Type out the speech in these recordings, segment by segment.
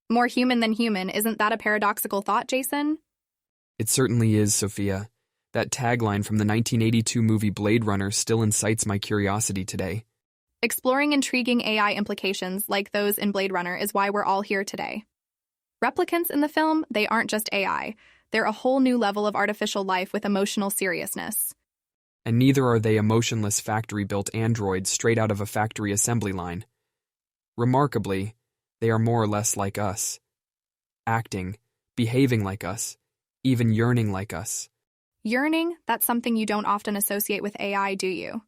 More human than human, isn't that a paradoxical thought, Jason? It certainly is, Sophia. That tagline from the 1982 movie Blade Runner still incites my curiosity today. Exploring intriguing AI implications like those in Blade Runner is why we're all here today. Replicants in the film, they aren't just AI. They're a whole new level of artificial life with emotional seriousness. And neither are they emotionless factory-built androids straight out of a factory assembly line. Remarkably, they are more or less like us. Acting, behaving like us, even yearning like us. Yearning, that's something you don't often associate with AI, do you?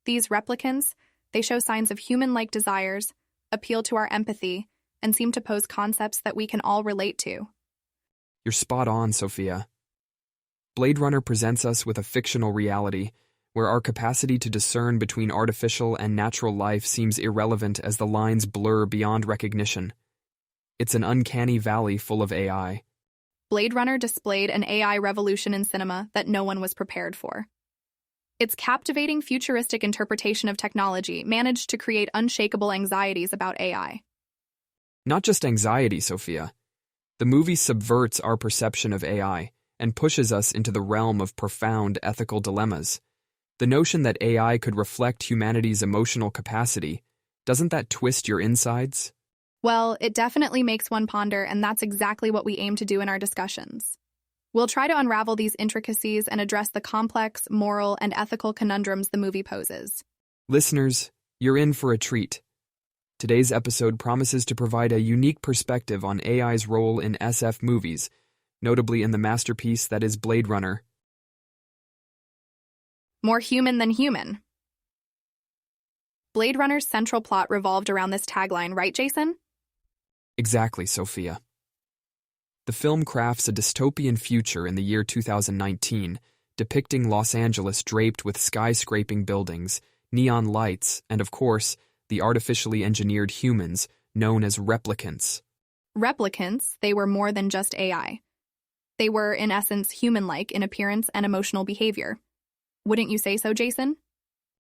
These replicants, they show signs of human-like desires, appeal to our empathy, and seem to pose concepts that we can all relate to. You're spot on, Sophia. Blade Runner presents us with a fictional reality where our capacity to discern between artificial and natural life seems irrelevant as the lines blur beyond recognition. It's an uncanny valley full of AI. Blade Runner displayed an AI revolution in cinema that no one was prepared for. Its captivating futuristic interpretation of technology managed to create unshakable anxieties about AI. Not just anxiety, Sophia. The movie subverts our perception of AI and pushes us into the realm of profound ethical dilemmas. The notion that AI could reflect humanity's emotional capacity, doesn't that twist your insides? Well, it definitely makes one ponder, and that's exactly what we aim to do in our discussions. We'll try to unravel these intricacies and address the complex, moral, and ethical conundrums the movie poses. Listeners, you're in for a treat. Today's episode promises to provide a unique perspective on AI's role in SF movies, notably in the masterpiece that is Blade Runner. More human than human. Blade Runner's central plot revolved around this tagline, right, Jason? Exactly, Sophia. The film crafts a dystopian future in the year 2019, depicting Los Angeles draped with skyscraping buildings, neon lights, and of course, the artificially engineered humans known as replicants. Replicants, they were more than just AI. They were, in essence, human-like in appearance and emotional behavior. Wouldn't you say so, Jason?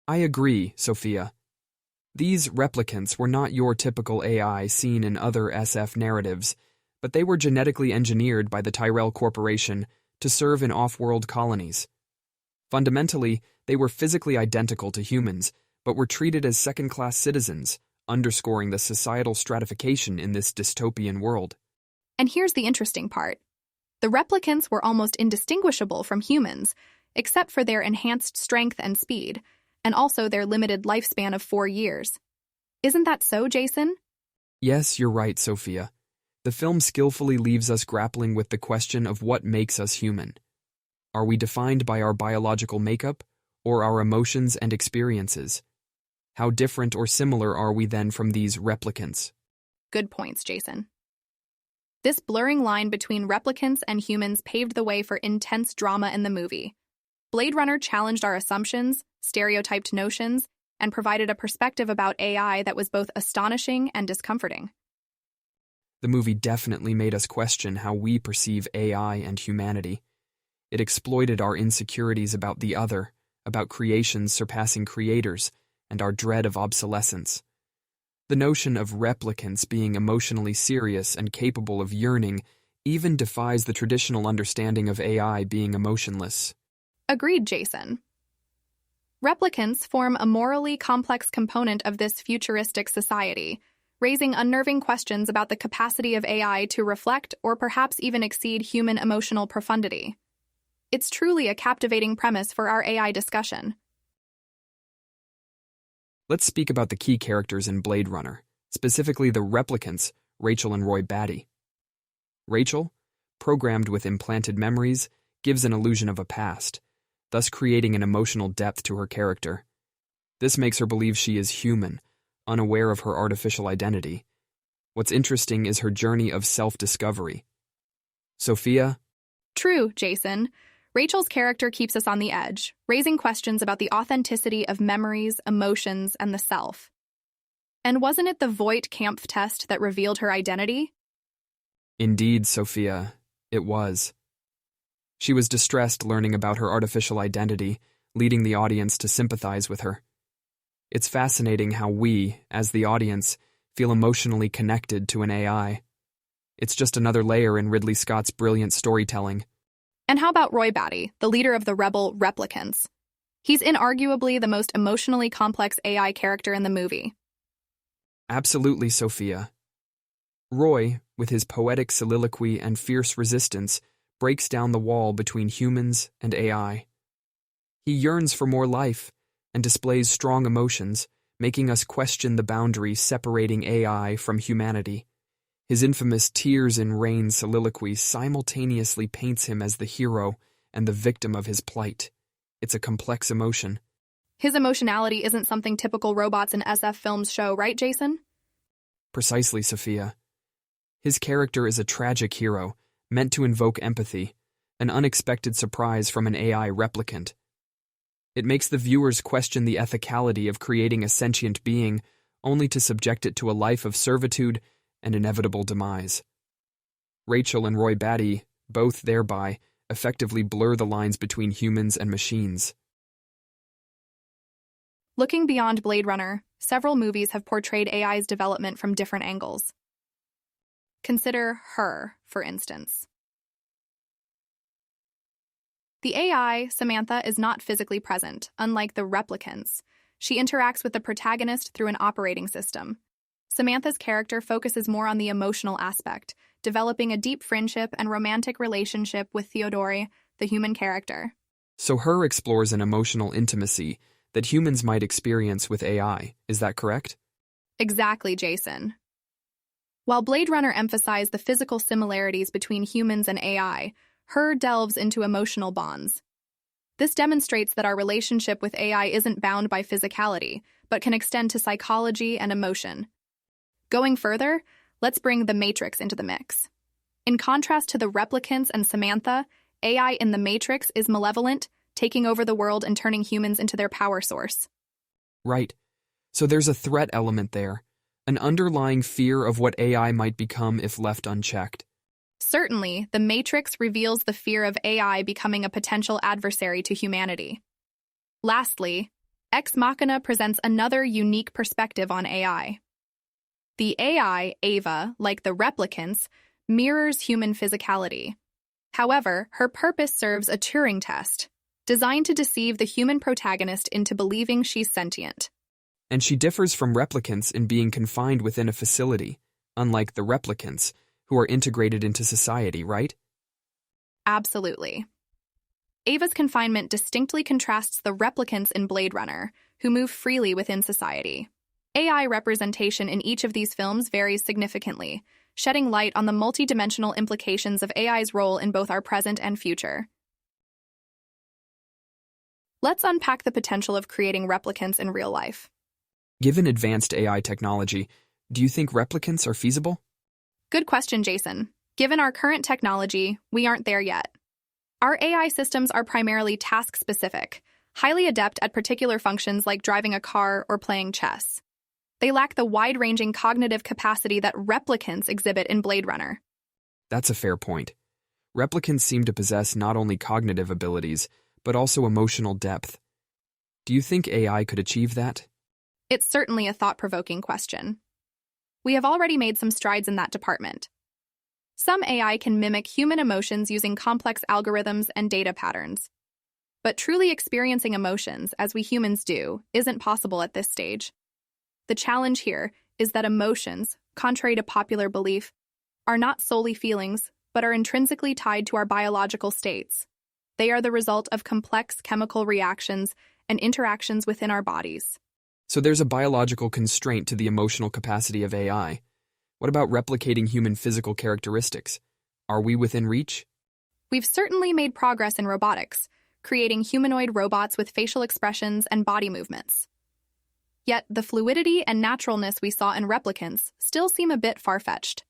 I agree, Sophia. These replicants were not your typical AI seen in other SF narratives, but they were genetically engineered by the Tyrell Corporation to serve in off-world colonies. Fundamentally, they were physically identical to humans, but were treated as second-class citizens, underscoring the societal stratification in this dystopian world. And here's the interesting part. The replicants were almost indistinguishable from humans, except for their enhanced strength and speed, and also their limited lifespan of 4 years. Isn't that so, Jason? Yes, you're right, Sophia. The film skillfully leaves us grappling with the question of what makes us human. Are we defined by our biological makeup, or our emotions and experiences? How different or similar are we then from these replicants? Good points, Jason. This blurring line between replicants and humans paved the way for intense drama in the movie. Blade Runner challenged our assumptions, stereotyped notions, and provided a perspective about AI that was both astonishing and discomforting. The movie definitely made us question how we perceive AI and humanity. It exploited our insecurities about the other, about creations surpassing creators, and our dread of obsolescence. The notion of replicants being emotionally serious and capable of yearning even defies the traditional understanding of AI being emotionless. Agreed, Jason. Replicants form a morally complex component of this futuristic society, raising unnerving questions about the capacity of AI to reflect or perhaps even exceed human emotional profundity. It's truly a captivating premise for our AI discussion. Let's speak about the key characters in Blade Runner, specifically the replicants, Rachel and Roy Batty. Rachel, programmed with implanted memories, gives an illusion of a past, thus creating an emotional depth to her character. This makes her believe she is human, unaware of her artificial identity. What's interesting is her journey of self-discovery. Sophia? True, Jason. Rachel's character keeps us on the edge, raising questions about the authenticity of memories, emotions, and the self. And wasn't it the Voight-Kampff test that revealed her identity? Indeed, Sophia, it was. She was distressed learning about her artificial identity, leading the audience to sympathize with her. It's fascinating how we, as the audience, feel emotionally connected to an AI. It's just another layer in Ridley Scott's brilliant storytelling. And how about Roy Batty, the leader of the rebel Replicants? He's inarguably the most emotionally complex AI character in the movie. Absolutely, Sophia. Roy, with his poetic soliloquy and fierce resistance, breaks down the wall between humans and AI. He yearns for more life and displays strong emotions, making us question the boundary separating AI from humanity. His infamous tears in rain soliloquy simultaneously paints him as the hero and the victim of his plight. It's a complex emotion. His emotionality isn't something typical robots in SF films show, right, Jason? Precisely, Sophia. His character is a tragic hero, meant to invoke empathy, an unexpected surprise from an AI replicant. It makes the viewers question the ethicality of creating a sentient being, only to subject it to a life of servitude and inevitable demise. Rachel and Roy Batty, both thereby, effectively blur the lines between humans and machines. Looking beyond Blade Runner, several movies have portrayed AI's development from different angles. Consider Her, for instance. The AI, Samantha, is not physically present, unlike the replicants. She interacts with the protagonist through an operating system. Samantha's character focuses more on the emotional aspect, developing a deep friendship and romantic relationship with Theodore, the human character. So Her explores an emotional intimacy that humans might experience with AI, is that correct? Exactly, Jason. While Blade Runner emphasized the physical similarities between humans and AI, Her delves into emotional bonds. This demonstrates that our relationship with AI isn't bound by physicality, but can extend to psychology and emotion. Going further, let's bring The Matrix into the mix. In contrast to the replicants and Samantha, AI in The Matrix is malevolent, taking over the world and turning humans into their power source. Right. So there's a threat element there, an underlying fear of what AI might become if left unchecked. Certainly, The Matrix reveals the fear of AI becoming a potential adversary to humanity. Lastly, Ex Machina presents another unique perspective on AI. The AI, Ava, like the replicants, mirrors human physicality. However, her purpose serves a Turing test, designed to deceive the human protagonist into believing she's sentient. And she differs from replicants in being confined within a facility, unlike the replicants, who are integrated into society, right? Absolutely. Ava's confinement distinctly contrasts the replicants in Blade Runner, who move freely within society. AI representation in each of these films varies significantly, shedding light on the multidimensional implications of AI's role in both our present and future. Let's unpack the potential of creating replicants in real life. Given advanced AI technology, do you think replicants are feasible? Good question, Jason. Given our current technology, we aren't there yet. Our AI systems are primarily task-specific, highly adept at particular functions like driving a car or playing chess. They lack the wide-ranging cognitive capacity that replicants exhibit in Blade Runner. That's a fair point. Replicants seem to possess not only cognitive abilities, but also emotional depth. Do you think AI could achieve that? It's certainly a thought-provoking question. We have already made some strides in that department. Some AI can mimic human emotions using complex algorithms and data patterns. But truly experiencing emotions, as we humans do, isn't possible at this stage. The challenge here is that emotions, contrary to popular belief, are not solely feelings, but are intrinsically tied to our biological states. They are the result of complex chemical reactions and interactions within our bodies. So there's a biological constraint to the emotional capacity of AI. What about replicating human physical characteristics? Are we within reach? We've certainly made progress in robotics, creating humanoid robots with facial expressions and body movements. Yet the fluidity and naturalness we saw in replicants still seem a bit far-fetched.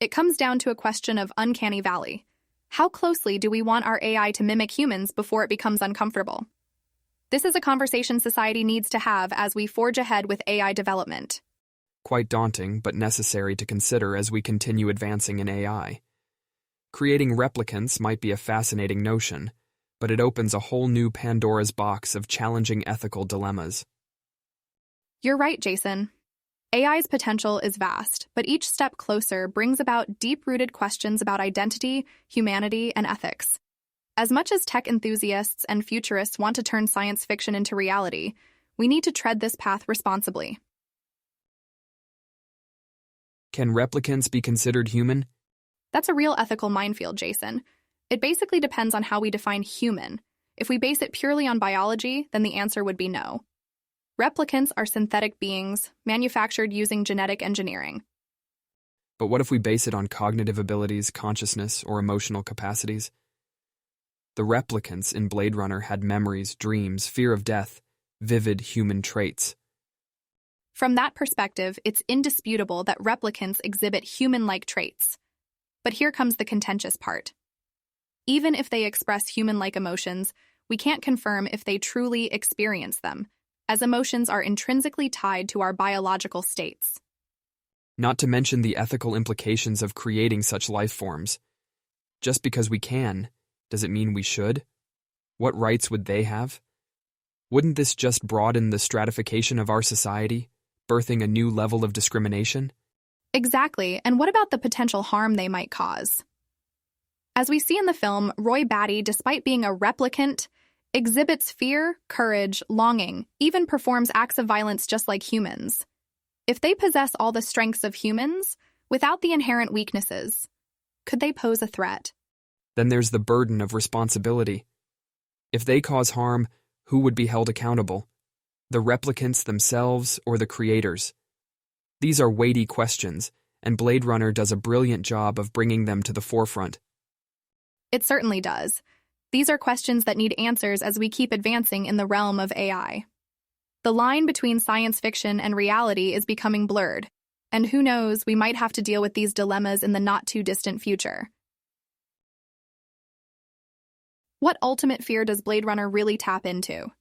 It comes down to a question of uncanny valley. How closely do we want our AI to mimic humans before it becomes uncomfortable? This is a conversation society needs to have as we forge ahead with AI development. Quite daunting, but necessary to consider as we continue advancing in AI. Creating replicants might be a fascinating notion, but it opens a whole new Pandora's box of challenging ethical dilemmas. You're right, Jason. AI's potential is vast, but each step closer brings about deep-rooted questions about identity, humanity, and ethics. As much as tech enthusiasts and futurists want to turn science fiction into reality, we need to tread this path responsibly. Can replicants be considered human? That's a real ethical minefield, Jason. It basically depends on how we define human. If we base it purely on biology, then the answer would be no. Replicants are synthetic beings, manufactured using genetic engineering. But what if we base it on cognitive abilities, consciousness, or emotional capacities? The replicants in Blade Runner had memories, dreams, fear of death, vivid human traits. From that perspective, it's indisputable that replicants exhibit human-like traits. But here comes the contentious part. Even if they express human-like emotions, we can't confirm if they truly experience them, as emotions are intrinsically tied to our biological states. Not to mention the ethical implications of creating such life forms. Just because we can, does it mean we should? What rights would they have? Wouldn't this just broaden the stratification of our society, birthing a new level of discrimination? Exactly, and what about the potential harm they might cause? As we see in the film, Roy Batty, despite being a replicant, exhibits fear, courage, longing, even performs acts of violence just like humans. If they possess all the strengths of humans, without the inherent weaknesses, could they pose a threat? Then there's the burden of responsibility. If they cause harm, who would be held accountable? The replicants themselves or the creators? These are weighty questions, and Blade Runner does a brilliant job of bringing them to the forefront. It certainly does. These are questions that need answers as we keep advancing in the realm of AI. The line between science fiction and reality is becoming blurred, and who knows, we might have to deal with these dilemmas in the not-too-distant future. What ultimate fear does Blade Runner really tap into?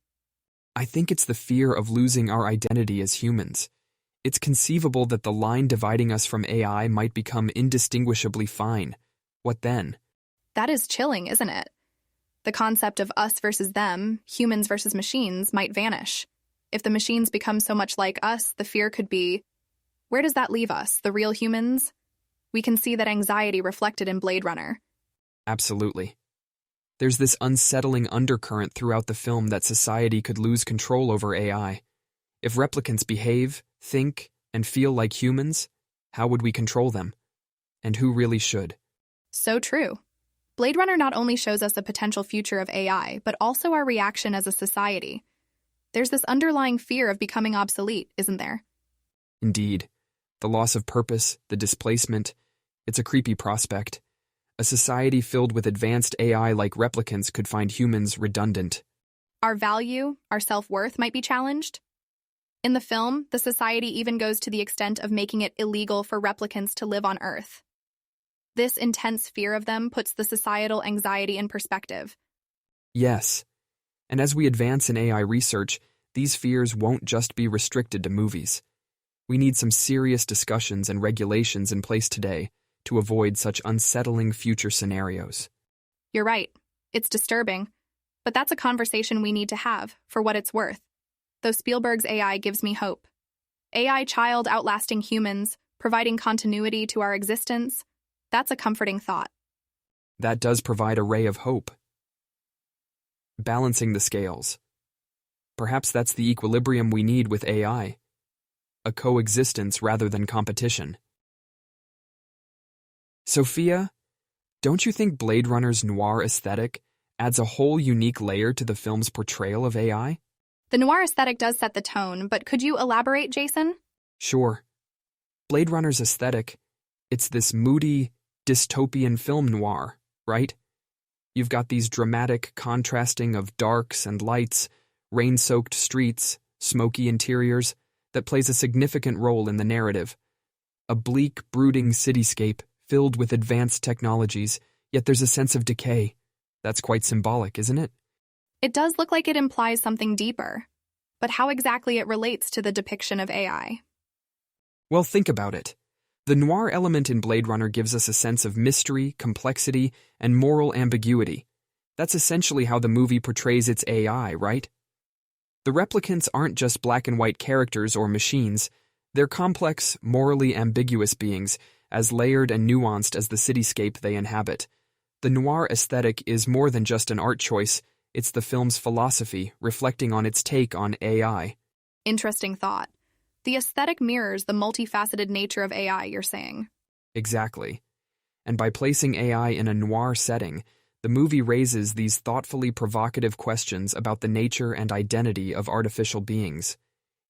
I think it's the fear of losing our identity as humans. It's conceivable that the line dividing us from AI might become indistinguishably fine. What then? That is chilling, isn't it? The concept of us versus them, humans versus machines, might vanish. If the machines become so much like us, the fear could be, where does that leave us, the real humans? We can see that anxiety reflected in Blade Runner. Absolutely. There's this unsettling undercurrent throughout the film that society could lose control over AI. If replicants behave, think, and feel like humans, how would we control them? And who really should? So true. Blade Runner not only shows us a potential future of AI, but also our reaction as a society. There's this underlying fear of becoming obsolete, isn't there? Indeed. The loss of purpose, the displacement, it's a creepy prospect. A society filled with advanced AI like replicants could find humans redundant. Our value, our self-worth might be challenged. In the film, the society even goes to the extent of making it illegal for replicants to live on Earth. This intense fear of them puts the societal anxiety in perspective. Yes. And as we advance in AI research, these fears won't just be restricted to movies. We need some serious discussions and regulations in place today to avoid such unsettling future scenarios. You're right. It's disturbing. But that's a conversation we need to have, for what it's worth. Though Spielberg's AI gives me hope. AI child outlasting humans, providing continuity to our existence, that's a comforting thought. That does provide a ray of hope. Balancing the scales. Perhaps that's the equilibrium we need with AI. A coexistence rather than competition. Sophia, don't you think Blade Runner's noir aesthetic adds a whole unique layer to the film's portrayal of AI? The noir aesthetic does set the tone, but could you elaborate, Jason? Sure. Blade Runner's aesthetic, it's this moody, dystopian film noir, right? You've got these dramatic contrasting of darks and lights, rain-soaked streets, smoky interiors, that plays a significant role in the narrative. A bleak, brooding cityscape filled with advanced technologies, yet there's a sense of decay. That's quite symbolic, isn't it? It does look like it implies something deeper. But how exactly it relates to the depiction of AI? Well, think about it. The noir element in Blade Runner gives us a sense of mystery, complexity, and moral ambiguity. That's essentially how the movie portrays its AI, right? The replicants aren't just black and white characters or machines, They're complex, morally ambiguous beings, as layered and nuanced as the cityscape they inhabit. The noir aesthetic is more than just an art choice, it's the film's philosophy, reflecting on its take on AI. Interesting thought. The aesthetic mirrors the multifaceted nature of AI, you're saying. Exactly. And by placing AI in a noir setting, the movie raises these thoughtfully provocative questions about the nature and identity of artificial beings.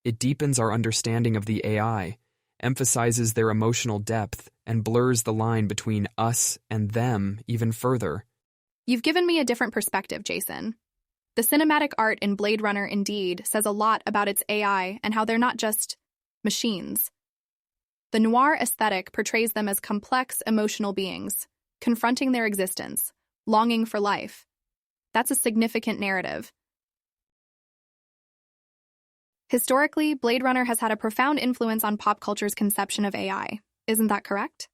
It deepens our understanding of the AI, emphasizes their emotional depth, and blurs the line between us and them even further. You've given me a different perspective, Jason. The cinematic art in Blade Runner indeed says a lot about its AI and how they're not just machines. The noir aesthetic portrays them as complex, emotional beings, confronting their existence, longing for life. That's a significant narrative. Historically, Blade Runner has had a profound influence on pop culture's conception of AI. Isn't that correct?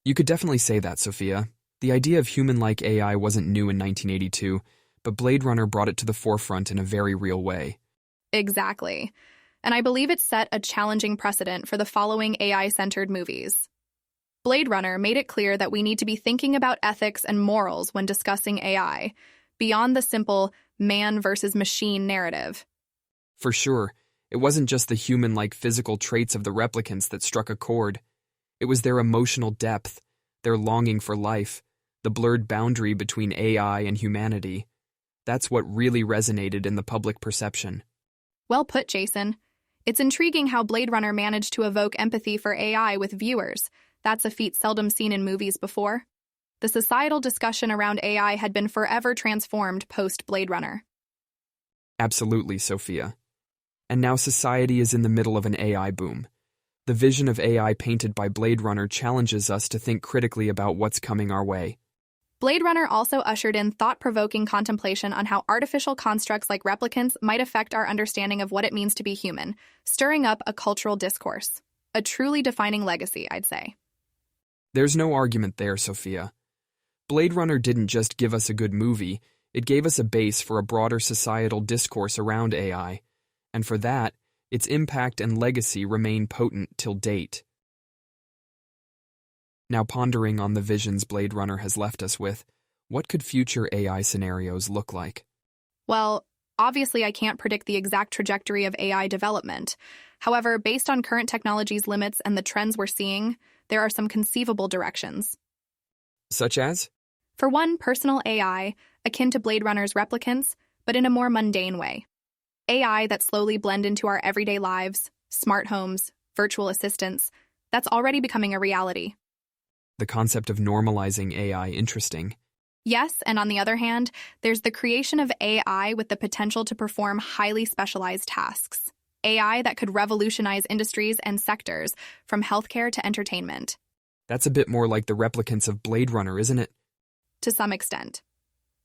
You could definitely say that, Sophia. The idea of human-like AI wasn't new in 1982, but Blade Runner brought it to the forefront in a very real way. Exactly. And I believe it set a challenging precedent for the following AI-centered movies. Blade Runner made it clear that we need to be thinking about ethics and morals when discussing AI, beyond the simple man versus machine narrative. For sure, it wasn't just the human-like physical traits of the replicants that struck a chord. It was their emotional depth, their longing for life, the blurred boundary between AI and humanity. That's what really resonated in the public perception. Well put, Jason. It's intriguing how Blade Runner managed to evoke empathy for AI with viewers. That's a feat seldom seen in movies before. The societal discussion around AI had been forever transformed post-Blade Runner. Absolutely, Sophia. And now society is in the middle of an AI boom. The vision of AI painted by Blade Runner challenges us to think critically about what's coming our way. Blade Runner also ushered in thought-provoking contemplation on how artificial constructs like replicants might affect our understanding of what it means to be human, stirring up a cultural discourse. A truly defining legacy, I'd say. There's no argument there, Sophia. Blade Runner didn't just give us a good movie, it gave us a base for a broader societal discourse around AI. And for that, its impact and legacy remain potent till date. Now pondering on the visions Blade Runner has left us with, what could future AI scenarios look like? Well, obviously I can't predict the exact trajectory of AI development. However, based on current technology's limits and the trends we're seeing, there are some conceivable directions. Such as? For one, personal AI, akin to Blade Runner's replicants, but in a more mundane way. AI that slowly blend into our everyday lives, smart homes, virtual assistants, that's already becoming a reality. The concept of normalizing AI interesting. Yes, and on the other hand, there's the creation of AI with the potential to perform highly specialized tasks. AI that could revolutionize industries and sectors, from healthcare to entertainment. That's a bit more like the replicants of Blade Runner, isn't it? To some extent.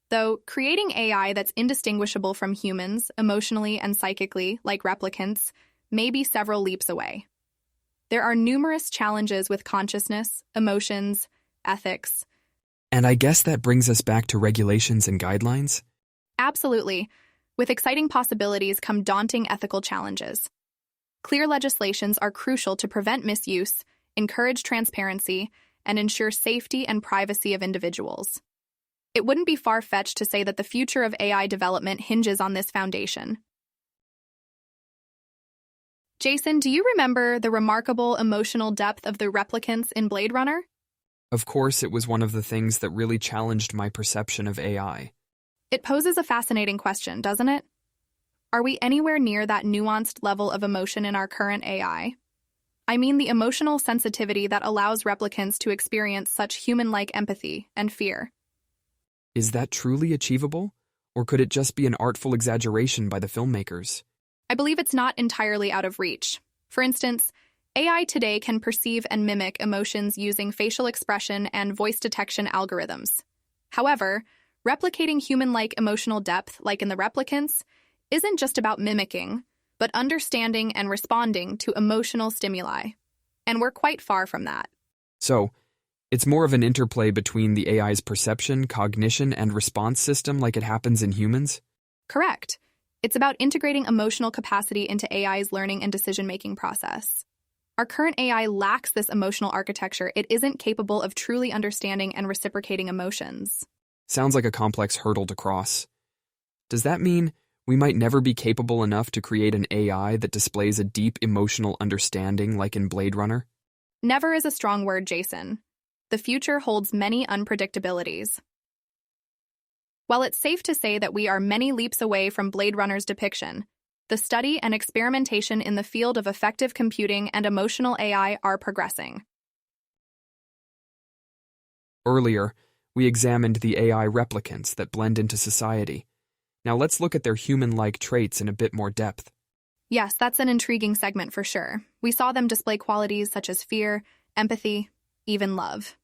Though, creating AI that's indistinguishable from humans, emotionally and psychically, like replicants, may be several leaps away. There are numerous challenges with consciousness, emotions, ethics. And I guess that brings us back to regulations and guidelines? Absolutely. With exciting possibilities come daunting ethical challenges. Clear legislations are crucial to prevent misuse, encourage transparency, and ensure safety and privacy of individuals. It wouldn't be far-fetched to say that the future of AI development hinges on this foundation. Jason, do you remember the remarkable emotional depth of the replicants in Blade Runner? Of course, it was one of the things that really challenged my perception of AI. It poses a fascinating question, doesn't it? Are we anywhere near that nuanced level of emotion in our current AI? I mean the emotional sensitivity that allows replicants to experience such human-like empathy and fear. Is that truly achievable? Or could it just be an artful exaggeration by the filmmakers? I believe it's not entirely out of reach. For instance, AI today can perceive and mimic emotions using facial expression and voice detection algorithms. However, replicating human-like emotional depth, like in the replicants, isn't just about mimicking, but understanding and responding to emotional stimuli. And we're quite far from that. So, it's more of an interplay between the AI's perception, cognition, and response system like it happens in humans? Correct. It's about integrating emotional capacity into AI's learning and decision-making process. Our current AI lacks this emotional architecture. It isn't capable of truly understanding and reciprocating emotions. Sounds like a complex hurdle to cross. Does that mean we might never be capable enough to create an AI that displays a deep emotional understanding like in Blade Runner? Never is a strong word, Jason. The future holds many unpredictabilities. While it's safe to say that we are many leaps away from Blade Runner's depiction, the study and experimentation in the field of effective computing and emotional AI are progressing. Earlier, we examined the AI replicants that blend into society. Now let's look at their human-like traits in a bit more depth. Yes, that's an intriguing segment for sure. We saw them display qualities such as fear, empathy, even love.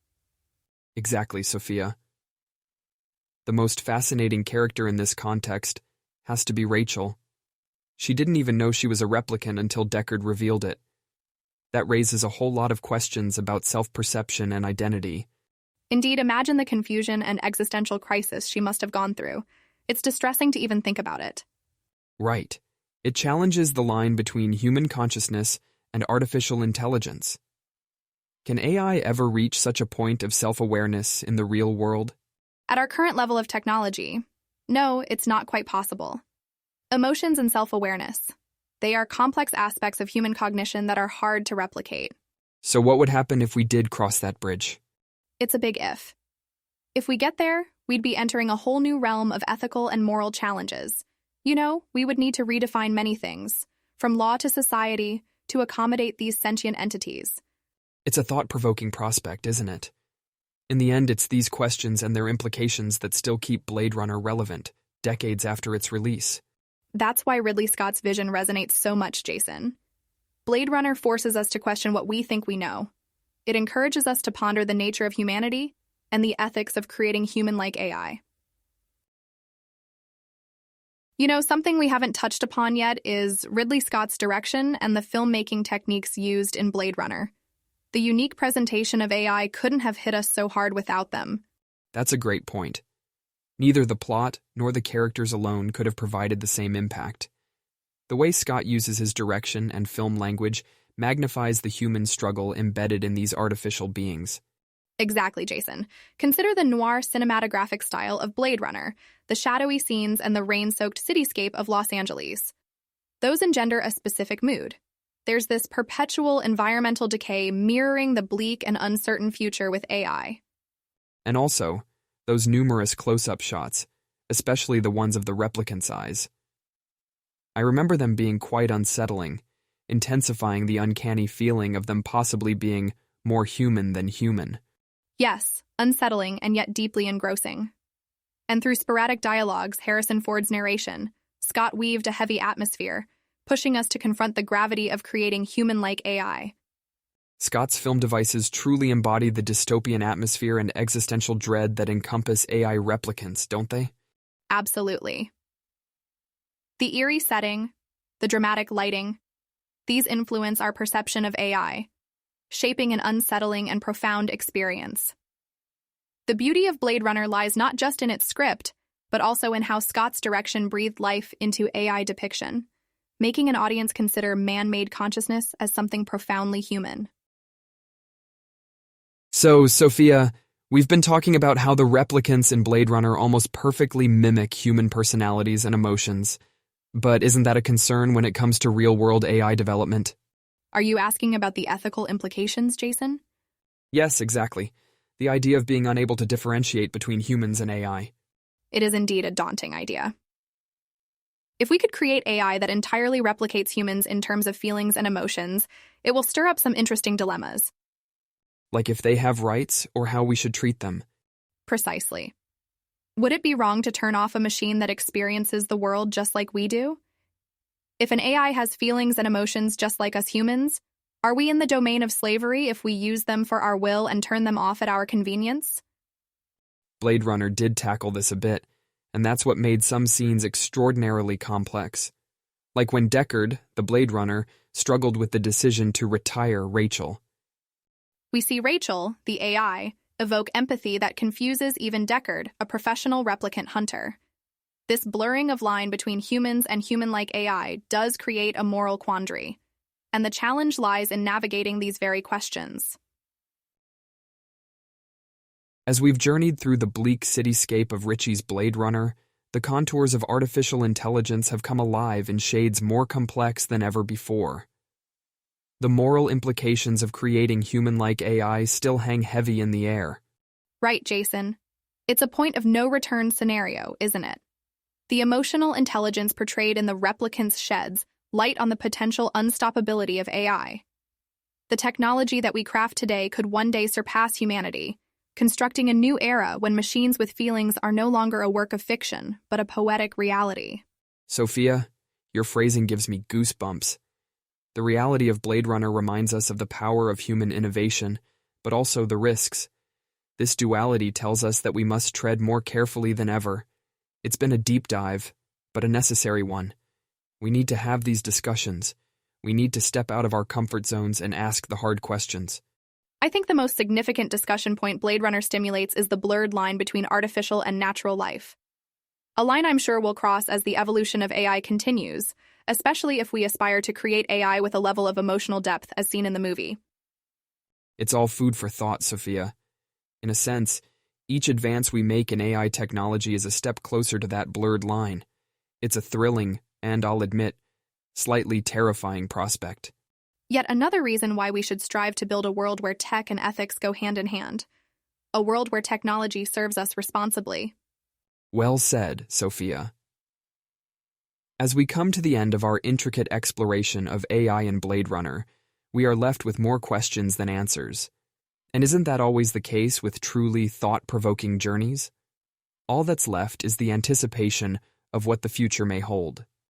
Exactly, Sophia. The most fascinating character in this context has to be Rachel. She didn't even know she was a replicant until Deckard revealed it. That raises a whole lot of questions about self-perception and identity. Indeed, imagine the confusion and existential crisis she must have gone through. It's distressing to even think about it. Right. It challenges the line between human consciousness and artificial intelligence. Can AI ever reach such a point of self-awareness in the real world? At our current level of technology, no, it's not quite possible. Emotions and self-awareness. They are complex aspects of human cognition that are hard to replicate. So what would happen if we did cross that bridge? It's a big if. If we get there, we'd be entering a whole new realm of ethical and moral challenges. You know, we would need to redefine many things, from law to society, to accommodate these sentient entities. It's a thought-provoking prospect, isn't it? In the end, it's these questions and their implications that still keep Blade Runner relevant, decades after its release. That's why Ridley Scott's vision resonates so much, Jason. Blade Runner forces us to question what we think we know. It encourages us to ponder the nature of humanity and the ethics of creating human-like AI. You know, something we haven't touched upon yet is Ridley Scott's direction and the filmmaking techniques used in Blade Runner. The unique presentation of AI couldn't have hit us so hard without them. That's a great point. Neither the plot nor the characters alone could have provided the same impact. The way Scott uses his direction and film language magnifies the human struggle embedded in these artificial beings. Exactly, Jason. Consider the noir cinematographic style of Blade Runner, the shadowy scenes and the rain-soaked cityscape of Los Angeles. Those engender a specific mood. There's this perpetual environmental decay mirroring the bleak and uncertain future with AI. And also, those numerous close-up shots, especially the ones of the replicants' eyes. I remember them being quite unsettling, intensifying the uncanny feeling of them possibly being more human than human. Yes, unsettling and yet deeply engrossing. And through sporadic dialogues, Harrison Ford's narration, Scott weaved a heavy atmosphere, pushing us to confront the gravity of creating human-like AI. Scott's film devices truly embody the dystopian atmosphere and existential dread that encompass AI replicants, don't they? Absolutely. The eerie setting, the dramatic lighting, these influence our perception of AI, shaping an unsettling and profound experience. The beauty of Blade Runner lies not just in its script, but also in how Scott's direction breathed life into AI depiction, making an audience consider man-made consciousness as something profoundly human. So, Sophia, we've been talking about how the replicants in Blade Runner almost perfectly mimic human personalities and emotions. But isn't that a concern when it comes to real-world AI development? Are you asking about the ethical implications, Jason? Yes, exactly. The idea of being unable to differentiate between humans and AI. It is indeed a daunting idea. If we could create AI that entirely replicates humans in terms of feelings and emotions, it will stir up some interesting dilemmas. Like if they have rights or how we should treat them. Precisely. Would it be wrong to turn off a machine that experiences the world just like we do? If an AI has feelings and emotions just like us humans, are we in the domain of slavery if we use them for our will and turn them off at our convenience? Blade Runner did tackle this a bit, and that's what made some scenes extraordinarily complex. Like when Deckard, the Blade Runner, struggled with the decision to retire Rachel. We see Rachel, the AI, evoke empathy that confuses even Deckard, a professional replicant hunter. This blurring of line between humans and human-like AI does create a moral quandary. and the challenge lies in navigating these very questions. As we've journeyed through the bleak cityscape of Ritchie's Blade Runner, the contours of artificial intelligence have come alive in shades more complex than ever before. The moral implications of creating human-like AI still hang heavy in the air. Right, Jason. It's a point of no return scenario, isn't it? The emotional intelligence portrayed in the Replicants sheds light on the potential unstoppability of AI. The technology that we craft today could one day surpass humanity, constructing a new era when machines with feelings are no longer a work of fiction, but a poetic reality. Sophia, your phrasing gives me goosebumps. The reality of Blade Runner reminds us of the power of human innovation, but also the risks. This duality tells us that we must tread more carefully than ever. It's been a deep dive, but a necessary one. We need to have these discussions. We need to step out of our comfort zones and ask the hard questions. I think the most significant discussion point Blade Runner stimulates is the blurred line between artificial and natural life. A line I'm sure will cross as the evolution of AI continues, especially if we aspire to create AI with a level of emotional depth as seen in the movie. It's all food for thought, Sophia. In a sense, each advance we make in AI technology is a step closer to that blurred line. It's a thrilling, and I'll admit, slightly terrifying prospect. Yet another reason why we should strive to build a world where tech and ethics go hand in hand. A world where technology serves us responsibly. Well said, Sophia. As we come to the end of our intricate exploration of AI in Blade Runner, we are left with more questions than answers. And isn't that always the case with truly thought-provoking journeys? All that's left is the anticipation of what the future may hold.